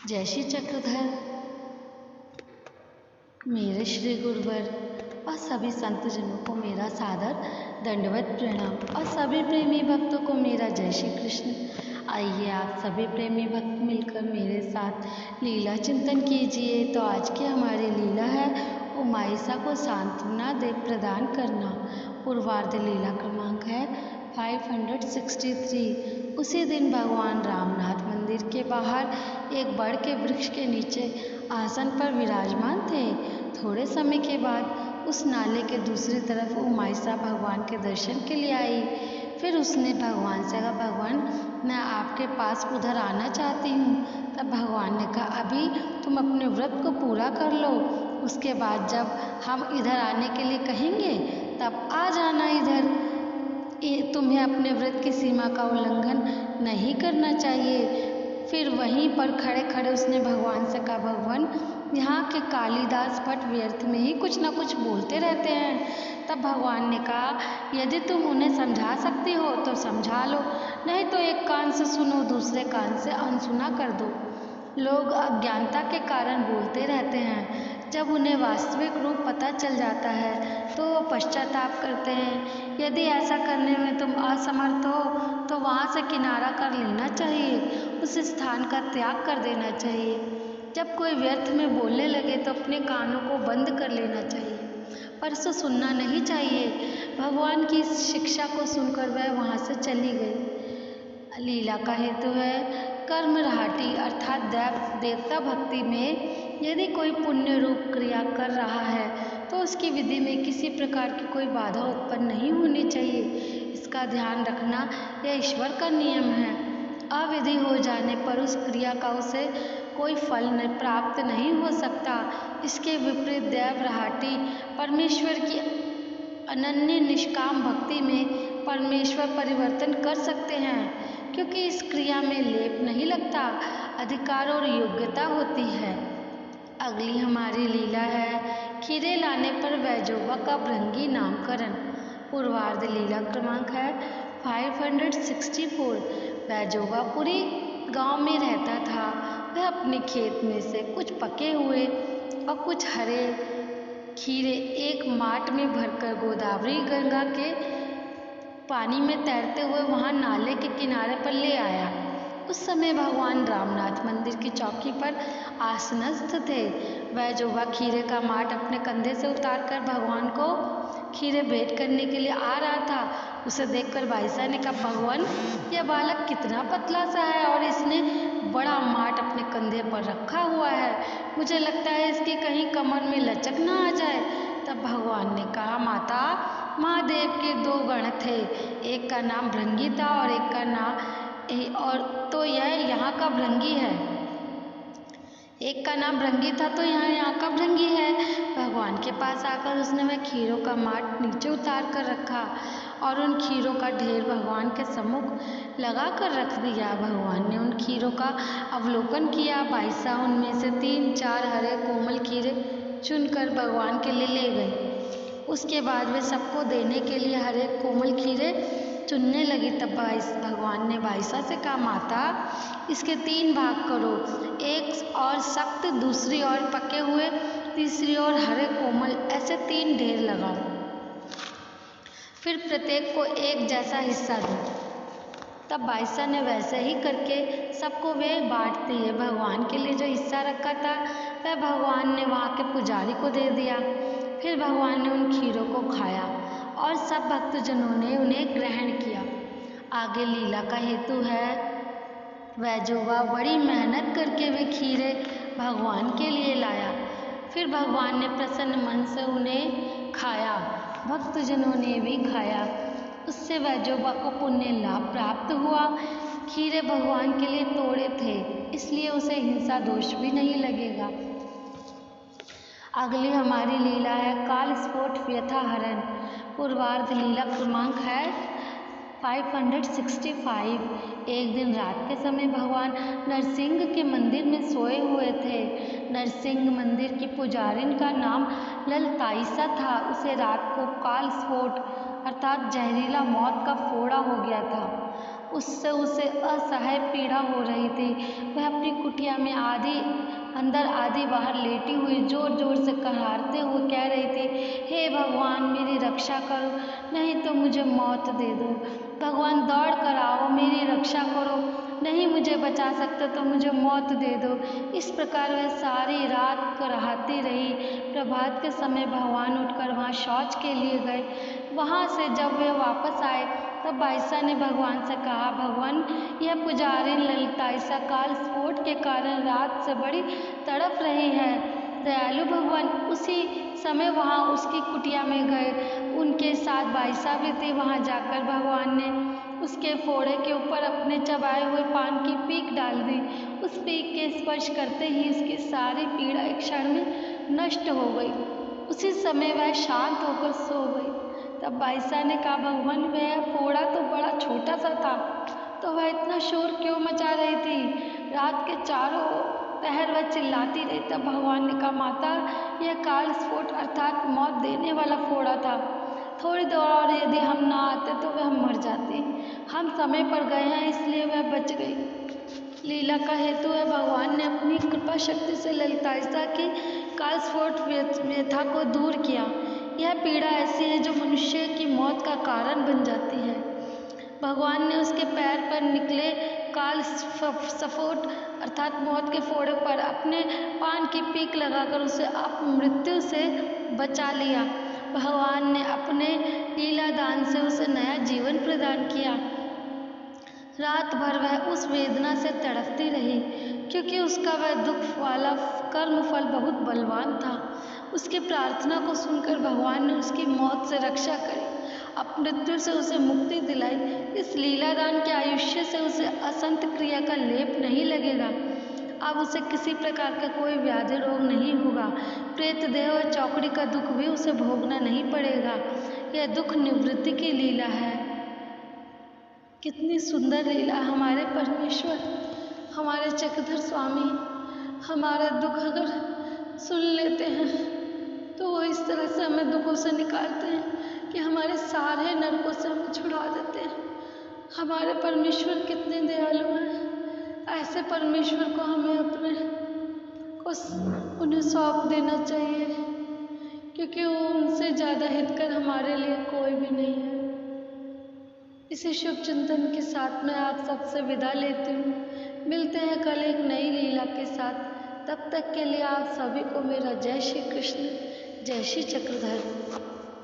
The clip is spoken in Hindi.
जय श्री चक्रधर। मेरे श्री गुरुवर और सभी संतजनों को मेरा सादर दंडवत प्रणाम और सभी प्रेमी भक्तों को मेरा जय श्री कृष्ण। आइए आप सभी प्रेमी भक्त मिलकर मेरे साथ लीला चिंतन कीजिए। तो आज की हमारी लीला है उमाइसा को सांत्वना दे प्रदान करना। पूर्वार्ध लीला क्रमांक है 563। उसी दिन भगवान रामनाथ मंदिर के बाहर एक बड़ के वृक्ष के नीचे आसन पर विराजमान थे। थोड़े समय के बाद उस नाले के दूसरी तरफ उमाइसा भगवान के दर्शन के लिए आई। फिर उसने भगवान से कहा, भगवान मैं आपके पास उधर आना चाहती हूँ। तब भगवान ने कहा, अभी तुम अपने व्रत को पूरा कर लो, उसके बाद जब हम इधर आने के लिए कहेंगे तब आ जाना इधर। तुम्हें अपने व्रत की सीमा का उल्लंघन नहीं करना चाहिए। फिर वहीं पर खड़े खड़े उसने भगवान से कहा, भगवान यहाँ के कालिदास भट्ट व्यर्थ में ही कुछ न कुछ बोलते रहते हैं। तब भगवान ने कहा, यदि तुम उन्हें समझा सकती हो तो समझा लो, नहीं तो एक कान से सुनो दूसरे कान से अनसुना कर दो। लोग अज्ञानता के कारण बोलते रहते हैं, जब उन्हें वास्तविक रूप पता चल जाता है तो वो पश्चाताप करते हैं। यदि ऐसा करने में तुम असमर्थ हो तो वहाँ से किनारा कर लेना चाहिए, उस स्थान का त्याग कर देना चाहिए। जब कोई व्यर्थ में बोलने लगे तो अपने कानों को बंद कर लेना चाहिए, पर उसे सुनना नहीं चाहिए। भगवान की इस शिक्षा को सुनकर वह वहाँ से चली गई। लीला का हेतु है कर्म राहटी अर्थात देवता भक्ति में यदि कोई पुण्य रूप क्रिया कर रहा है तो उसकी विधि में किसी प्रकार की कोई बाधा उत्पन्न नहीं होनी चाहिए। इसका ध्यान रखना यह ईश्वर का नियम है। अविधि हो जाने पर उस क्रिया का उसे कोई फल प्राप्त नहीं हो सकता। इसके विपरीत देव राहटी परमेश्वर की अनन्य निष्काम भक्ति में परमेश्वर परिवर्तन कर सकते हैं, क्योंकि इस क्रिया में लेप नहीं लगता, अधिकार और योग्यता होती है। अगली हमारी लीला है खीरे लाने पर वैजोबा का भृंगी नामकरण। पूर्वार्ध लीला क्रमांक है 564। वैजोबा पूरी गांव में रहता था। वह अपने खेत में से कुछ पके हुए और कुछ हरे खीरे एक माट में भरकर गोदावरी गंगा के पानी में तैरते हुए वहां नाले के किनारे पर ले आया। उस समय भगवान रामनाथ मंदिर की चौकी पर आसनस्थ थे। वैजोबा खीरे का माट अपने कंधे से उतारकर भगवान को खीरे भेंट करने के लिए आ रहा था। उसे देखकर बाईसा ने कहा, भगवान यह बालक कितना पतला सा है और इसने बड़ा माट अपने कंधे पर रखा हुआ है, मुझे लगता है इसकी कहीं कमर में लचक ना आ जाए। तब भगवान ने कहा, माता महादेव के दो गण थे, एक का नाम भृंगी था और एक का नाम तो यह यहाँ का भृंगी है। एक का नाम भृंगी था तो यहाँ का भृंगी है। भगवान के पास आकर उसने वह खीरों का माट नीचे उतार कर रखा और उन खीरों का ढेर भगवान के सम्मुख लगा कर रख दिया। भगवान ने उन खीरों का अवलोकन किया। बाईसा उनमें से 3-4 हरे कोमल खीरे चुनकर भगवान के लिए ले गई। उसके बाद वे सबको देने के लिए हरे कोमल खीरे चुनने लगी। तब भगवान ने बाईसा से कहा, माता इसके 3 भाग करो, एक और सख्त, दूसरी और पके हुए, तीसरी और हरे कोमल, ऐसे 3 ढेर लगाओ। फिर प्रत्येक को एक जैसा हिस्सा दो। तब बाईसा ने वैसे ही करके सबको वे बांट दिए। भगवान के लिए जो हिस्सा रखा था वह भगवान ने वहाँ के पुजारी को दे दिया। फिर भगवान ने उन खीरों को खाया और सब भक्तजनों ने उन्हें ग्रहण किया। आगे लीला का हेतु है वैजोबा बड़ी मेहनत करके वे खीरे भगवान के लिए लाया। फिर भगवान ने प्रसन्न मन से उन्हें खाया, भक्तजनों ने भी खाया। उससे वैजोबा को पुण्य लाभ प्राप्त हुआ। खीरे भगवान के लिए तोड़े थे, इसलिए उसे हिंसा दोष भी नहीं लगेगा। अगली हमारी लीला है काल स्फोट व्यथा हरण। पूर्वार्ध लीला क्रमांक है 565। एक दिन रात के समय भगवान नरसिंह के मंदिर में सोए हुए थे। नरसिंह मंदिर की पुजारिन का नाम ललताईसा था। उसे रात को काल स्फोट अर्थात जहरीला मौत का फोड़ा हो गया था। उससे उसे असह्य पीड़ा हो रही थी। वह अपनी कुटिया में आधी अंदर आधी बाहर लेटी हुई जोर जोर से कराहते हुए कह रही थी, हे भगवान मेरी रक्षा करो, नहीं तो मुझे मौत दे दो। भगवान दौड़ कर आओ, मेरी रक्षा करो, नहीं मुझे बचा सकते तो मुझे मौत दे दो। इस प्रकार वह सारी रात कराहती रही। प्रभात के समय भगवान उठकर वहाँ शौच के लिए गए। वहाँ से जब वे वापस आए तब बाईसा ने भगवान से कहा, भगवान यह पुजारी ललिताईसा काल स्फोट के कारण रात से बड़ी तड़प रही है। दयालु भगवान उसी समय वहाँ उसकी कुटिया में गए। उनके साथ बाईसा भी थी। वहाँ जाकर भगवान ने उसके फोड़े के ऊपर अपने चबाए हुए पान की पीक डाल दी। उस पीक के स्पर्श करते ही उसकी सारी पीड़ा एक क्षण में नष्ट हो गई। उसी समय वह शांत होकर सो गई। तब बाईसा ने कहा, भगवान वह फोड़ा तो बड़ा छोटा सा था, तो वह इतना शोर क्यों मचा रही थी? रात के चारों पहर वह चिल्लाती रही। तब भगवान ने कहा, माता यह काल स्फोट अर्थात मौत देने वाला फोड़ा था। थोड़ी देर और यदि हम ना आते तो वह मर जाती। हम समय पर गए हैं इसलिए वह बच गई। लीला का हेतु है भगवान ने अपनी कृपा शक्ति से ललिताईसा की कालस्फोट व्यथा को दूर किया। यह पीड़ा ऐसी है जो मनुष्य की मौत का कारण बन जाती है। भगवान ने उसके पैर पर निकले काल स्फोट अर्थात मौत के फोड़े पर अपने पान की पीक लगाकर उसे मृत्यु से बचा लिया। भगवान ने अपने लीला दान से उसे नया जीवन प्रदान किया। रात भर वह उस वेदना से तड़पती रही, क्योंकि उसका वह दुख वाला कर्मफल बहुत बलवान था। उसकी प्रार्थना को सुनकर भगवान ने उसकी मौत से रक्षा करी, अब मृत्यु से उसे मुक्ति दिलाई। इस लीलादान के आयुष्य से उसे असंत क्रिया का लेप नहीं लगेगा। अब उसे किसी प्रकार का कोई व्याधि रोग नहीं होगा। प्रेत देह और चौकड़ी का दुख भी उसे भोगना नहीं पड़ेगा। यह दुख निवृत्ति की लीला है। कितनी सुंदर लीला! हमारे परमेश्वर, हमारे चक्रधर स्वामी हमारा दुख अगर सुन लेते हैं तो वो इस तरह से हमें दुखों से निकालते हैं कि हमारे सारे नरकों से हमें छुड़ा देते हैं। हमारे परमेश्वर कितने दयालु हैं। ऐसे परमेश्वर को हमें अपने को उन्हें सौंप देना चाहिए, क्योंकि वो उनसे ज़्यादा हितकर हमारे लिए कोई भी नहीं है। इसी शुभ चिंतन के साथ मैं आप सबसे विदा लेती हूँ। मिलते हैं कल एक नई लीला के साथ। तब तक के लिए आप सभी को मेरा जय श्री कृष्ण, जय श्री चक्रधर।